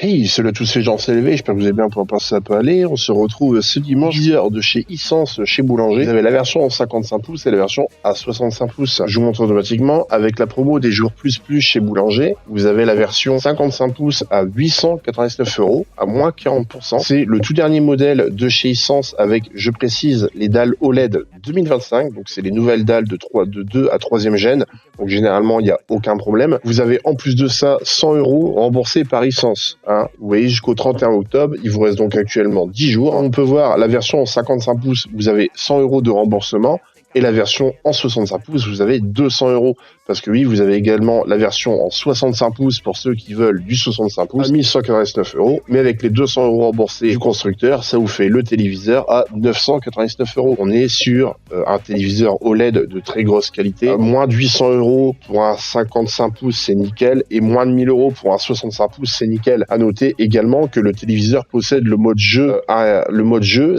Hey, salut à tous, c'est Jean CLV, j'espère que vous allez bien pour penser ça peut aller. On se retrouve ce dimanche 10h de chez iSense chez Boulanger. Vous avez la version en 55 pouces et la version à 65 pouces. Je vous montre automatiquement avec la promo des jours plus chez Boulanger. Vous avez la version 55 pouces à 899 € à moins 40%. C'est le tout dernier modèle de chez iSense avec, je précise, les dalles OLED 2025. Donc c'est les nouvelles dalles de 2 à 3e gène. Donc généralement, il n'y a aucun problème. Vous avez en plus de ça 100 € remboursés par iSense. Vous voyez, jusqu'au 31 octobre, il vous reste donc actuellement 10 jours. On peut voir la version en 55 pouces, vous avez 100 € de remboursement. Et la version en 65 pouces, vous avez 200 €. Parce que oui, vous avez également la version en 65 pouces pour ceux qui veulent du 65 pouces à 1199 €. Mais avec les 200 € remboursés du constructeur, ça vous fait le téléviseur à 999 €. On est sur un téléviseur OLED de très grosse qualité. Moins de 800 € pour un 55 pouces, c'est nickel. Et moins de 1000 € pour un 65 pouces, c'est nickel. À noter également que le téléviseur possède le mode jeu,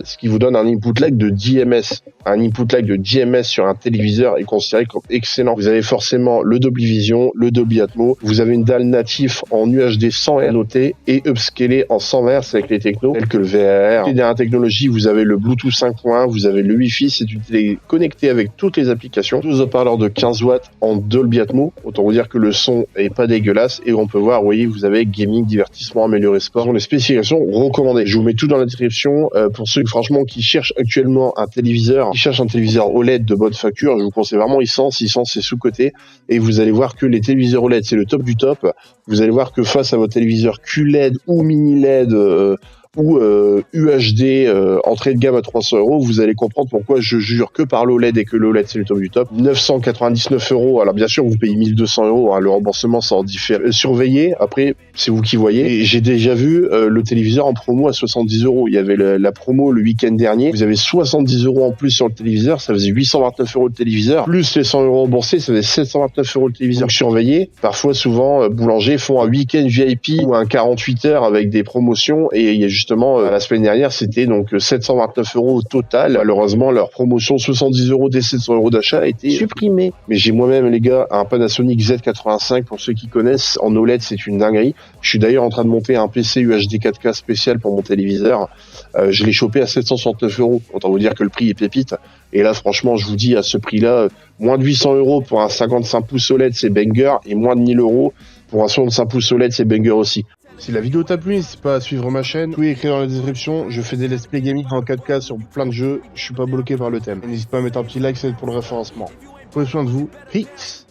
ce qui vous donne un input lag de 10 ms. Un input lag de 10 ms sur un téléviseur est considéré comme excellent. Vous avez forcément le Dolby Vision, le Dolby Atmos. Vous avez une dalle natif en UHD 100 Hz et upscalé en 100 Hz avec les technos tels que le VRR. Et dernière technologie, vous avez le Bluetooth 5.1, vous avez le Wi-Fi. C'est une télé connectée avec toutes les applications. 2 haut-parleurs de 15 watts en Dolby Atmos. Autant vous dire que le son est pas dégueulasse. Et on peut voir, vous voyez, vous avez gaming, divertissement, amélioré sport. Ce sont les spécifications recommandées. Je vous mets tout dans la description. Pour ceux franchement qui cherchent actuellement un téléviseur, OLED de bonne facture, je vous conseille vraiment iSense c'est sous-coté. Et vous allez voir que les téléviseurs OLED, c'est le top du top. Vous allez voir que face à votre téléviseur QLED ou mini LED ou UHD entrée de gamme à 300 €, vous allez comprendre pourquoi je jure que par l'OLED et que l'OLED c'est le top du top. 999 €. Alors bien sûr, vous payez 1200 €, le remboursement ça en diffère. Surveillez, après c'est vous qui voyez. Et j'ai déjà vu le téléviseur en promo à 70 €. Il y avait la promo le week-end dernier. Vous avez 70 € en plus sur le téléviseur, ça faisait 829 € le téléviseur. Plus les 100 € remboursés, ça faisait 729 € le téléviseur. Donc surveillez. Parfois, souvent, Boulanger font un week-end VIP ou un 48 heures avec des promotions. Et il y a justement, la semaine dernière, c'était donc 729 € au total. Malheureusement, leur promotion 70 € des 700 € d'achat a été supprimée. Mais j'ai moi-même, les gars, un Panasonic Z85, pour ceux qui connaissent, en OLED, c'est une dinguerie. Je suis d'ailleurs en train de monter un PC UHD 4K spécial pour mon téléviseur. Je l'ai chopé à 769 €. Autant vous dire que le prix est pépite. Et là, franchement, je vous dis, à ce prix-là, moins de 800 € pour un 55 pouces OLED, c'est banger. Et moins de 1000 € pour un 65 pouces OLED, c'est banger aussi. Si la vidéo t'a plu, n'hésite pas à suivre ma chaîne. Tout est écrit dans la description. Je fais des let's play gaming en 4K sur plein de jeux. Je suis pas bloqué par le thème. N'hésite pas à mettre un petit like, ça aide pour le référencement. Prenez soin de vous. Peace.